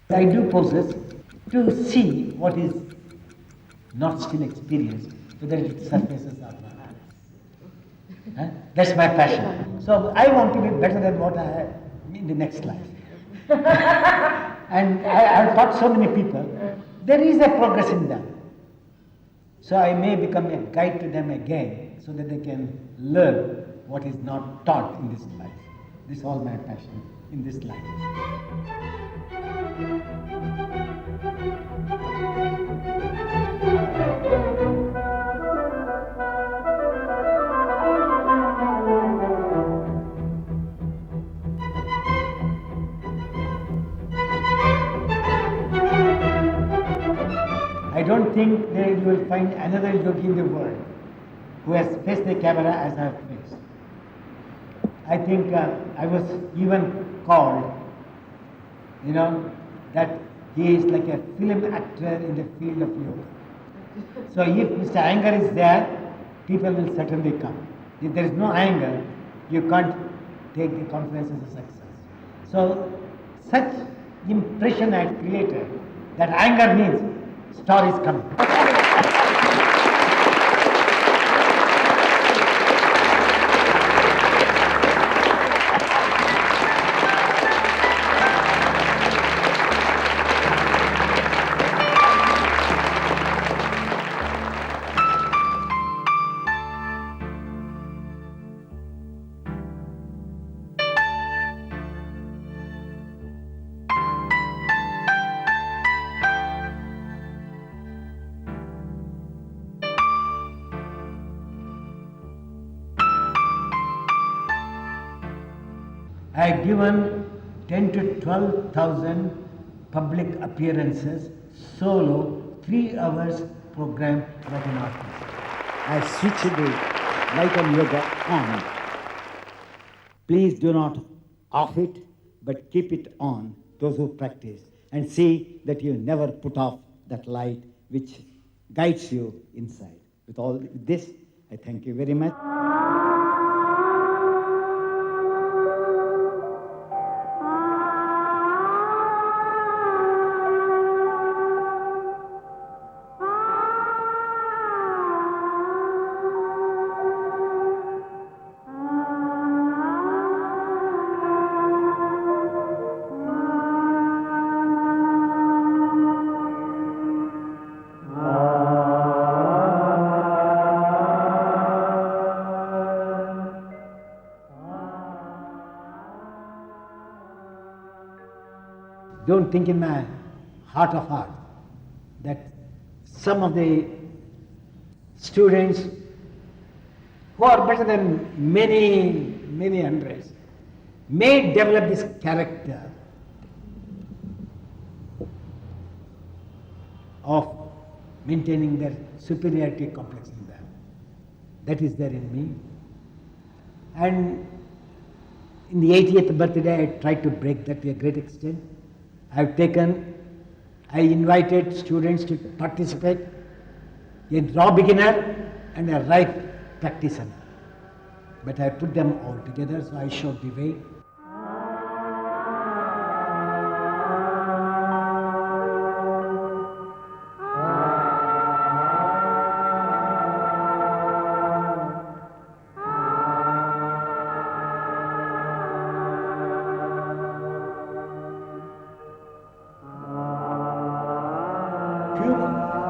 I do poses to see what is not still experienced, so that it surfaces out my eyes. Huh? That's my passion. So I want to be better than what I have in the next life. And I've taught so many people, there is a progress in them. So I may become a guide to them again, so that they can learn what is not taught in this life. This is all my passion in this life. I don't think that you will find another yogi in the world who has faced the camera as I have faced. I think I was even called, that he is like a film actor in the field of yoga. So if Mr. Iyengar is there, people will certainly come. If there is no Iyengar, you can't take the conference as a success. So such impression I had created that Iyengar means star is coming. I have given 10 to 12,000 public appearances, solo, 3 hours program like an artist. I switch the light on yoga on. Please do not off it, but keep it on, those who practice, and see that you never put off that light which guides you inside. With all this, I thank you very much. Don't think in my heart of heart that some of the students who are better than many hundreds may develop this character of maintaining their superiority complex in them. That is there in me. And in the 80th birthday, I tried to break that to a great extent. I invited students to participate, a raw beginner and a ripe practitioner. But I put them all together, so I showed the way.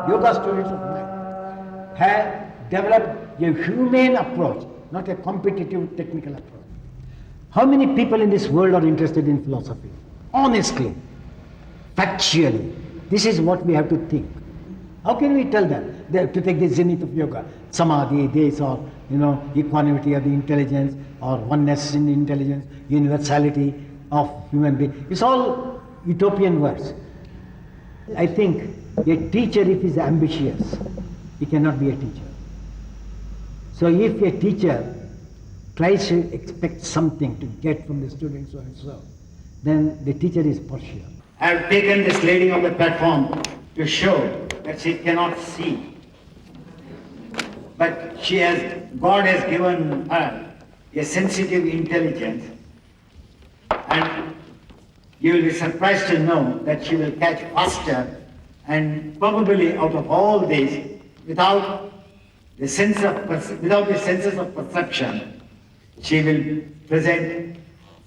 Yoga students of mine have developed a humane approach, not a competitive technical approach. How many people in this world are interested in philosophy? Honestly, factually, this is what we have to think. How can we tell them to take the zenith of yoga, samadhi, this, or equanimity of the intelligence, or oneness in intelligence, universality of human being? It's all utopian words. I think a teacher, if he is ambitious, he cannot be a teacher. So if a teacher tries to expect something to get from the student so and so, then the teacher is partial. I have taken this lady on the platform to show that she cannot see. But God has given her a sensitive intelligence, and You will be surprised to know that she will catch faster, and probably out of all these, without the senses of perception, she will present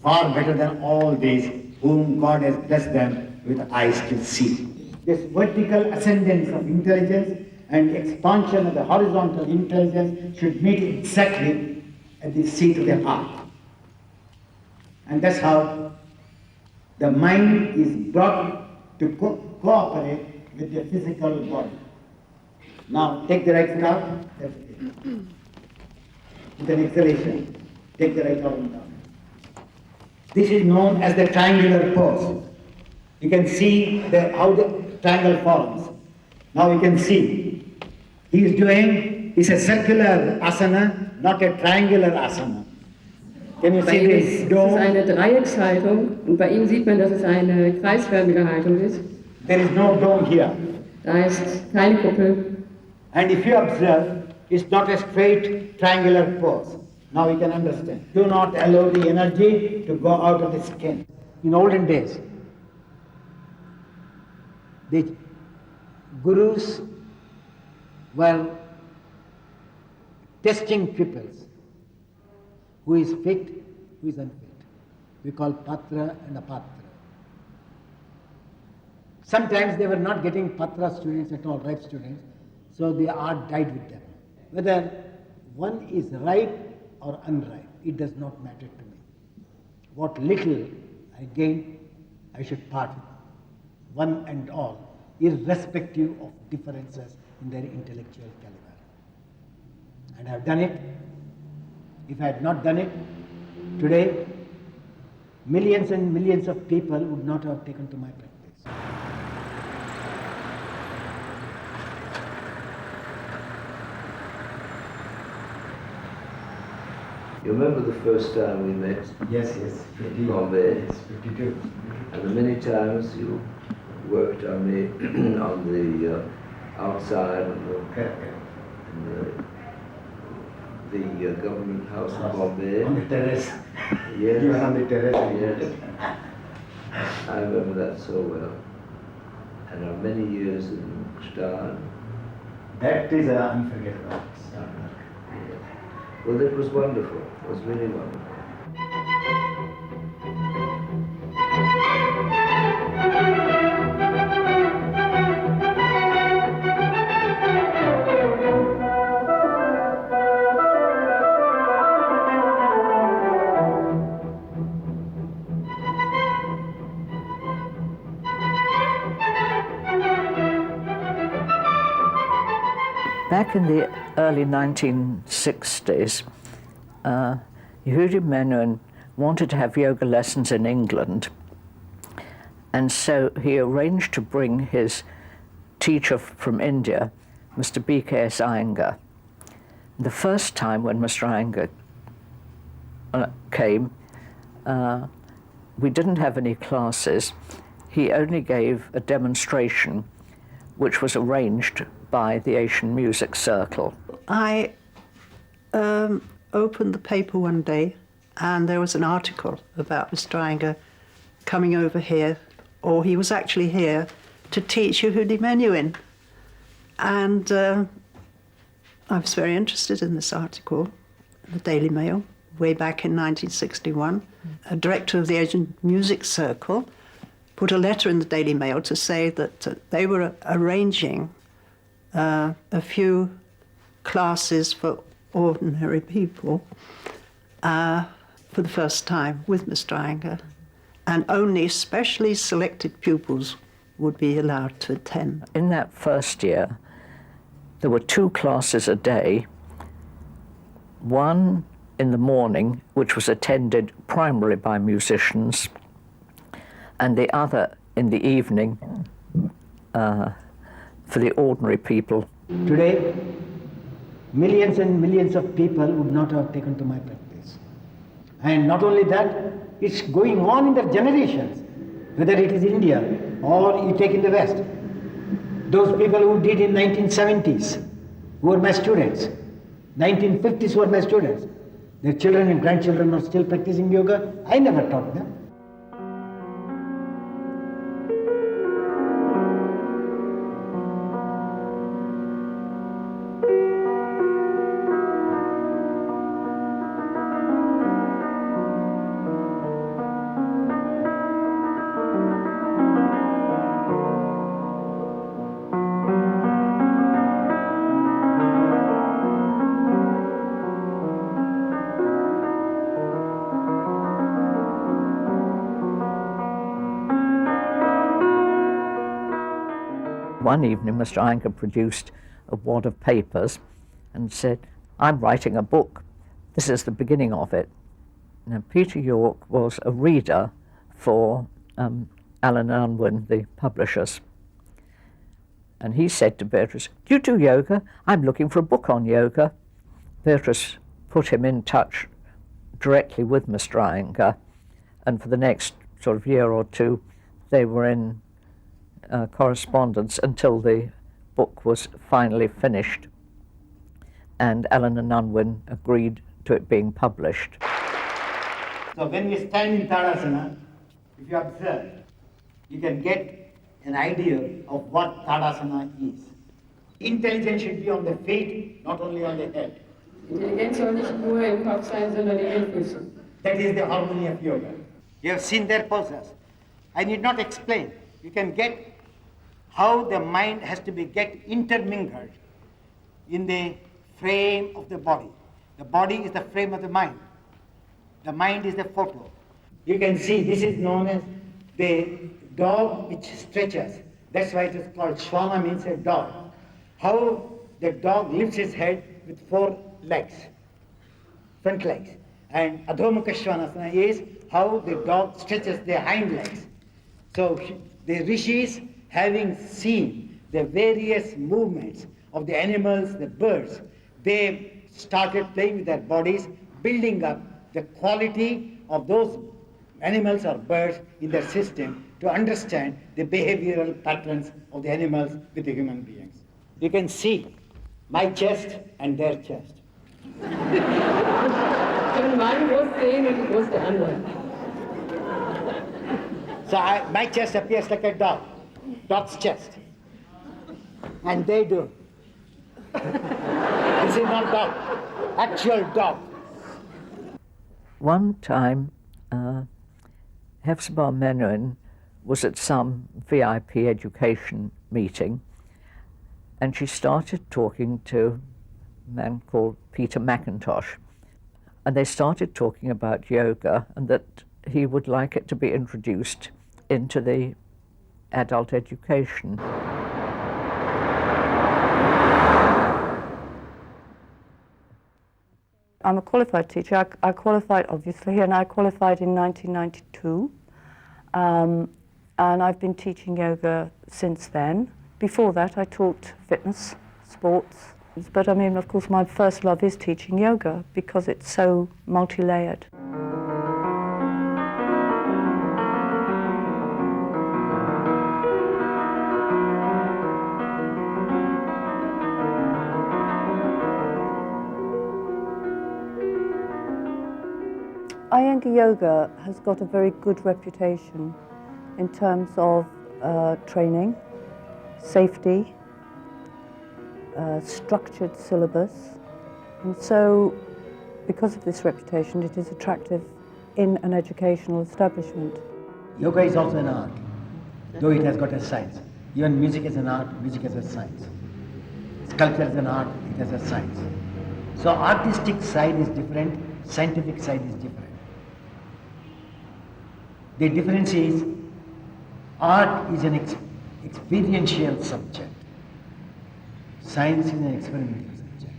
far better than all these whom God has blessed them with eyes to see. This vertical ascendance of intelligence and expansion of the horizontal intelligence should meet exactly at the seat of the heart. And that's how the mind is brought to cooperate with the physical body. Now take the right foot out. That's it. With an exhalation, take the right arm down. This is known as the triangular pose. You can see how the triangle forms. Now you can see he is doing, it's a circular asana, not a triangular asana. Can you see this dome? Es ist eine Dreieckshaltung und bei ihm sieht man, dass es eine kreisförmige Haltung ist. There is no dome here. Da ist keine Kuppel. And if you observe, it's not a straight triangular pose. Now you can understand. Do not allow the energy to go out of the skin. In olden days, the gurus were testing pupils. Who is fit, who is unfit. We call patra and apatra. Sometimes they were not getting patra students at all, ripe students, so the art died with them. Whether one is ripe or unripe, it does not matter to me. What little I gain, I should part with one and all, irrespective of differences in their intellectual caliber. And I have done it. If I had not done it, today, millions and millions of people would not have taken to my practice. You remember the first time we met? Yes. In Bombay? Yes, 52. And the many times you worked on the on the outside of the government house in Bombay. On the terrace. Yes. You were on the terrace. Yes. I remember that so well. And our many years in Stan. That is unforgettable. Well, it was wonderful. It was really wonderful. Back in the early 1960s, Yehudi wanted to have yoga lessons in England, and so he arranged to bring his teacher from India, Mr. B.K.S. Iyengar. The first time when Mr. Iyengar came, we didn't have any classes. He only gave a demonstration which was arranged by the Asian Music Circle. I opened the paper one day and there was an article about Mr. Iyengar coming over here, or he was actually here to teach Yehudi Menuhin. And I was very interested in this article, in the Daily Mail, way back in 1961. A director of the Asian Music Circle put a letter in the Daily Mail to say that they were arranging a few classes for ordinary people for the first time with Mr. Iyengar, and only specially selected pupils would be allowed to attend. In that first year, there were 2 classes a day, one in the morning, which was attended primarily by musicians, and the other in the evening for the ordinary people. Today, millions and millions of people would not have taken to my practice. And not only that, it's going on in their generations, whether it is India or you take in the West. Those people who did in 1970s, who were my students, 1950s who were my students, their children and grandchildren are still practicing yoga. I never taught them. one evening, Mr. Iyengar produced a wad of papers and said, "I'm writing a book. This is the beginning of it." Now, Peter York was a reader for Allen and Unwin, the publishers. And he said to Beatrice, "Do you do yoga? I'm looking for a book on yoga." Beatrice put him in touch directly with Mr. Iyengar, and for the next sort of year or two, they were in correspondence until the book was finally finished, and Allen and Unwin agreed to it being published. So when we stand in Tadasana, if you observe, you can get an idea of what Tadasana is. Intelligence should be on the feet, not only on the head. Intelligenz soll nicht nur im Kopf sein, sondern in den Füßen. That is the harmony of yoga. You have seen their poses. I need not explain. You can get how the mind has to be get intermingled in the frame of the body. The body is the frame of the mind. The mind is the photo. You can see this is known as the dog which stretches. That's why it is called Shwana, means a dog. How the dog lifts his head with 4 legs, front legs. And Adhomukha Shvanasana is how the dog stretches their hind legs. So the rishis, having seen the various movements of the animals, the birds, they started playing with their bodies, building up the quality of those animals or birds in their system to understand the behavioral patterns of the animals with the human beings. You can see my chest and their chest. Können meine Brust sehen und die Brust der anderen. So my chest appears like a dog, dog's chest. And they do. This is not dog, actual dog. One time, Hepzibah Menuhin was at some VIP education meeting, and she started talking to a man called Peter McIntosh. And they started talking about yoga and that he would like it to be introduced into the adult education. I'm a qualified teacher. I qualified, obviously, and I qualified in 1992. And I've been teaching yoga since then. Before that, I taught fitness, sports. But I mean, of course, my first love is teaching yoga because it's so multi-layered. Iyengar Yoga has got a very good reputation in terms of training, safety, structured syllabus, and so because of this reputation it is attractive in an educational establishment. Yoga is also an art, though it has got a science. Even music is an art, music has a science. Sculpture is an art, it has a science. So artistic side is different, scientific side is different. The difference is art is an experiential subject. Science is an experimental subject.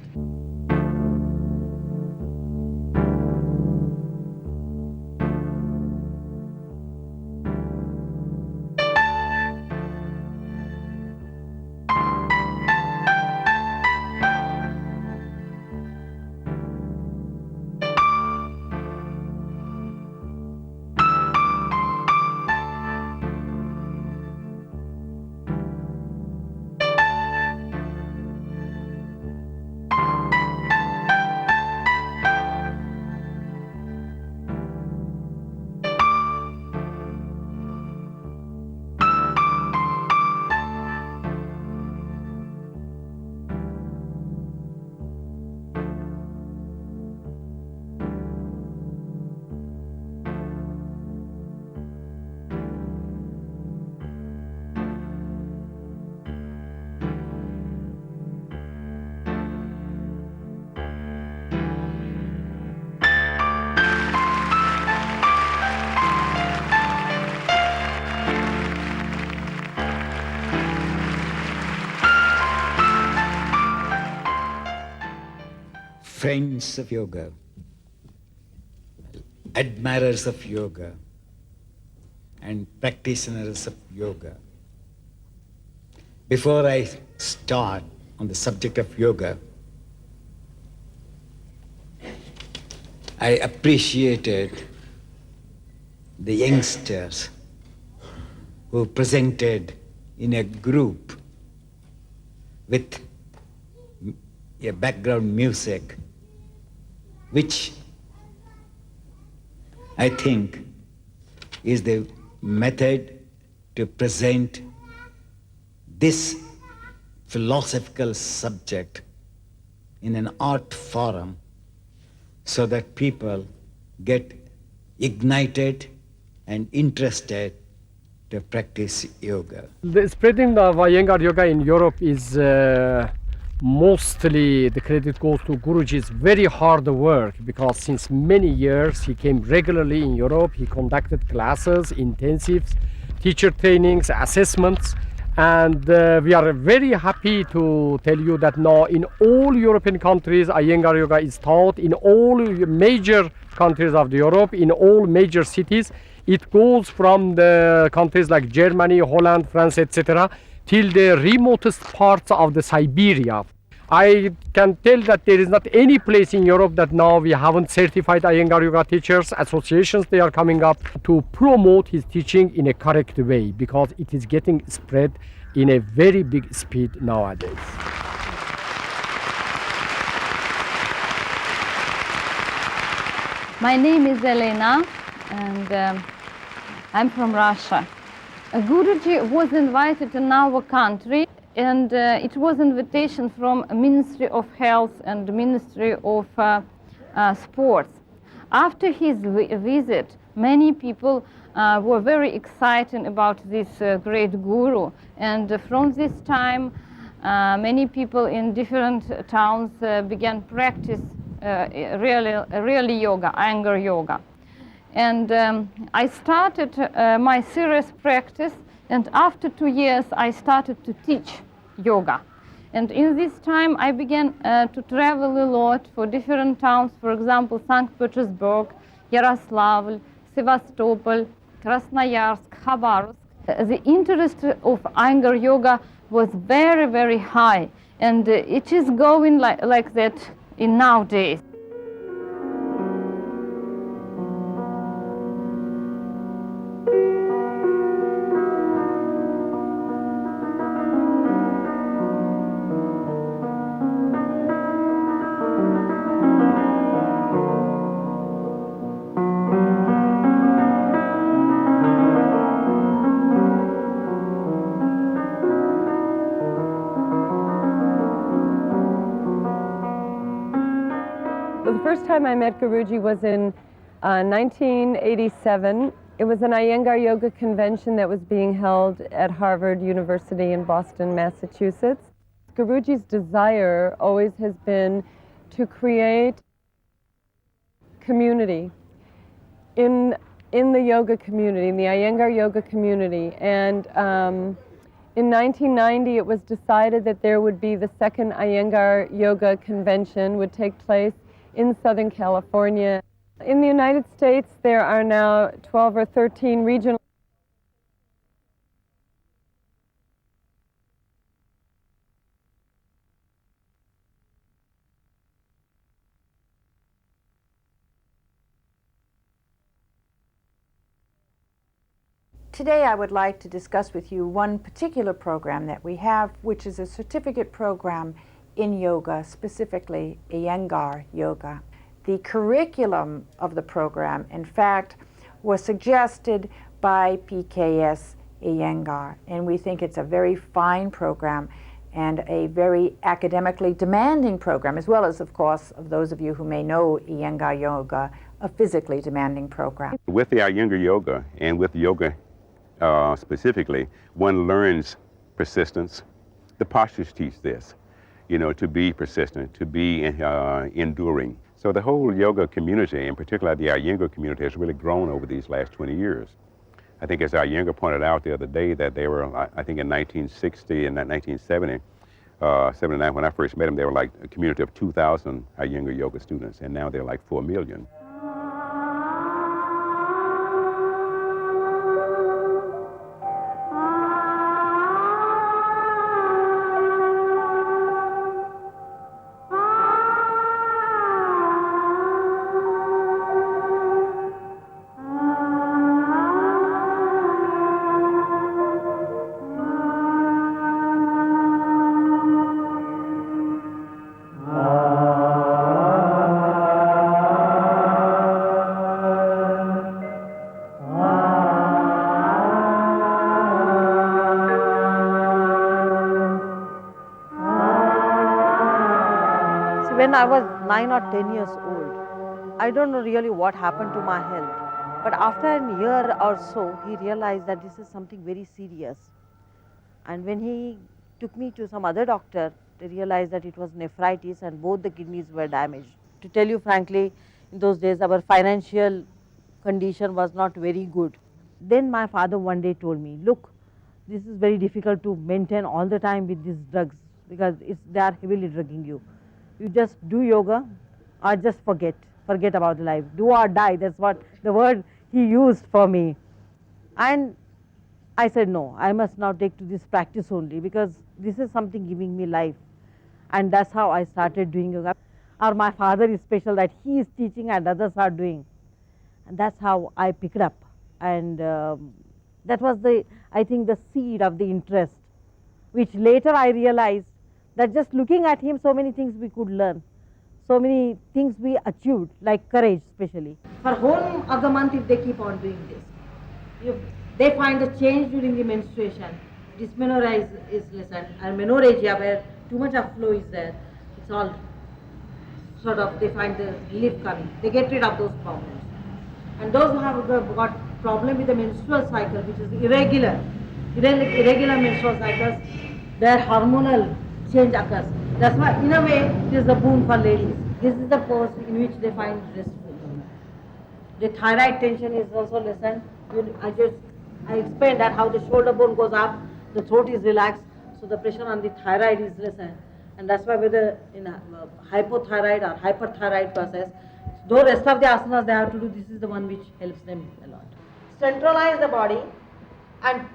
friends of yoga, admirers of yoga, and practitioners of yoga. Before I start on the subject of yoga, I appreciated the youngsters who presented in a group with a background music, which I think is the method to present this philosophical subject in an art forum so that people get ignited and interested to practice yoga. The spreading of Iyengar yoga in Europe is mostly the credit goes to Guruji's very hard work, because since many years he came regularly in Europe. He conducted classes, intensives, teacher trainings, assessments, and we are very happy to tell you that now in all European countries Iyengar yoga is taught, in all major countries of Europe, in all major cities. It goes from the countries like Germany, Holland, France, etc., till the remotest parts of the Siberia. I can tell that there is not any place in Europe that now we haven't certified Iyengar yoga teachers. Associations, they are coming up to promote his teaching in a correct way, because it is getting spread in a very big speed nowadays. My name is Elena, and I'm from Russia. Guruji was invited in our country, and it was invitation from Ministry of Health and Ministry of Sports. After his visit, many people were very excited about this great guru, and from this time many people in different towns began practice really yoga, Iyengar yoga. And I started my serious practice, and after 2 years I started to teach yoga. And in this time I began to travel a lot for different towns, for example, St. Petersburg, Yaroslavl, Sevastopol, Krasnoyarsk, Khabarovsk. The interest of Iyengar yoga was very, very high, and it is going like that in nowadays. The first time I met Guruji was in 1987. It was an Iyengar yoga convention that was being held at Harvard University in Boston, Massachusetts. Guruji's desire always has been to create community in the yoga community, in the Iyengar yoga community. And in 1990, it was decided that there would be the second Iyengar yoga convention would take place in Southern California. In the United States, there are now 12 or 13 regional Today I would like to discuss with you one particular program that we have, which is a certificate program in yoga, specifically Iyengar yoga. The curriculum of the program, in fact, was suggested by PKS Iyengar, and we think it's a very fine program and a very academically demanding program, as well as, of course, of those of you who may know Iyengar yoga, a physically demanding program. With the Iyengar yoga and with yoga specifically, one learns persistence. The postures teach this, you know, to be persistent, to be enduring. So the whole yoga community, in particular the Iyengar community, has really grown over these last 20 years. I think as Iyengar pointed out the other day that they were, I think in 1960 and 1970, 79, when I first met them, they were like a community of 2,000 Iyengar yoga students, and now they're like 4 million. When I was 9 or 10 years old, I don't know really what happened to my health, but after a year or so, he realized that this is something very serious. And when he took me to some other doctor, they realized that it was nephritis and both the kidneys were damaged. To tell you frankly, in those days our financial condition was not very good. Then my father one day told me, look, this is very difficult to maintain all the time with these drugs because they are heavily drugging you. You just do yoga or just forget about life. Do or die, that's what the word he used for me. And I said, no, I must now take to this practice only because this is something giving me life. And that's how I started doing yoga. Or my father is special that he is teaching and others are doing. And that's how I picked up. And that was I think the seed of the interest, which later I realized that just looking at him, so many things we could learn, so many things we achieved, like courage especially. For whole of the month, if they keep on doing this, if they find a change during the menstruation, dysmenorrhea is lessened, and menorrhagia, where too much of flow is there, it's all sort of, they find the relief coming. They get rid of those problems. And those who have got problem with the menstrual cycle, which is irregular menstrual cycles, their hormonal change occurs. That's why, in a way, it is a boon for ladies. This is the pose in which they find restful. The thyroid tension is also lessened. I explained that how the shoulder bone goes up, the throat is relaxed, so the pressure on the thyroid is lessened. And that's why whether in a hypothyroid or hyperthyroid process, though rest of the asanas they have to do, this is the one which helps them a lot. Centralize the body, and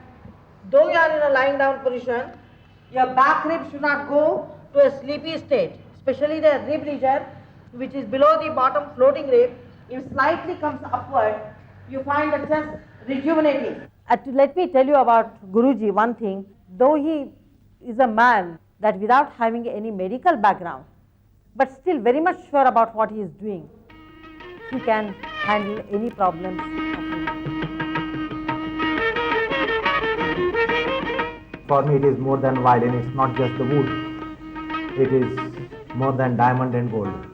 though you are in a lying down position, your back rib should not go to a sleepy state, especially the rib region which is below the bottom floating rib. If slightly comes upward, you find the chest rejuvenating. Let me tell you about Guruji one thing. Though he is a man that without having any medical background, but still very much sure about what he is doing, he can handle any problems. For me, it is more than violin. It's not just the wood. It is more than diamond and gold.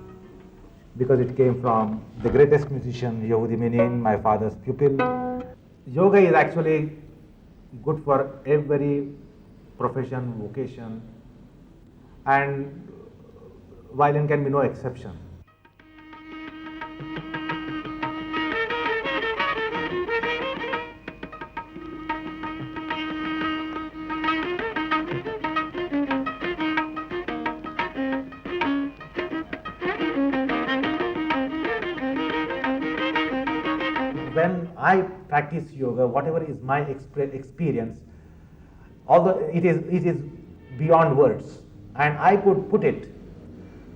Because it came from the greatest musician, Yehudi, my father's pupil. Yoga is actually good for every profession, vocation, and violin can be no exception. When I practice yoga, whatever is my experience, although it is beyond words, and I could put it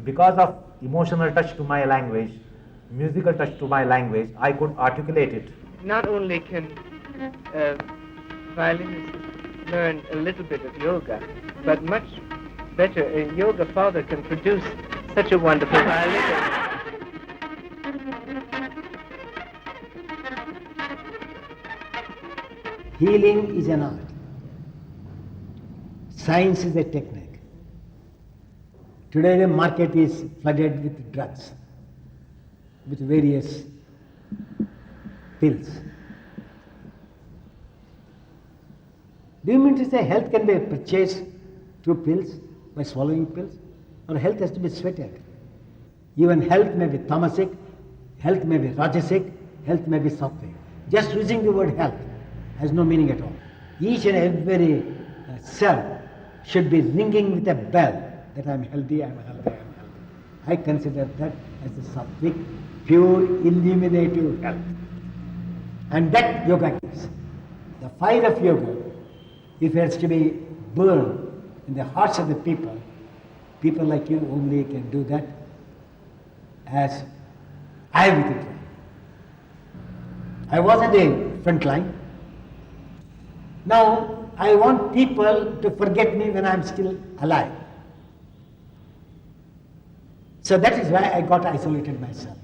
because of emotional touch to my language, musical touch to my language, I could articulate it. Not only can violinists learn a little bit of yoga, but much better, a yoga father can produce such a wonderful violinist. Healing is an art. Science is a technique. Today the market is flooded with drugs, with various pills. Do you mean to say health can be purchased through pills, by swallowing pills? Or health has to be sweated? Even health may be tamasic, health may be rajasic, health may be sattvic. Just using the word health has no meaning at all. Each and every cell should be ringing with a bell that I'm healthy, I'm healthy, I'm healthy. I consider that as a sattvic, pure, illuminative health. And that yoga gives. The fire of yoga, if it has to be burned in the hearts of the people like you only can do that as I am with it. I was at the front line. Now I want people to forget me when I am still alive. So that is why I got isolated myself.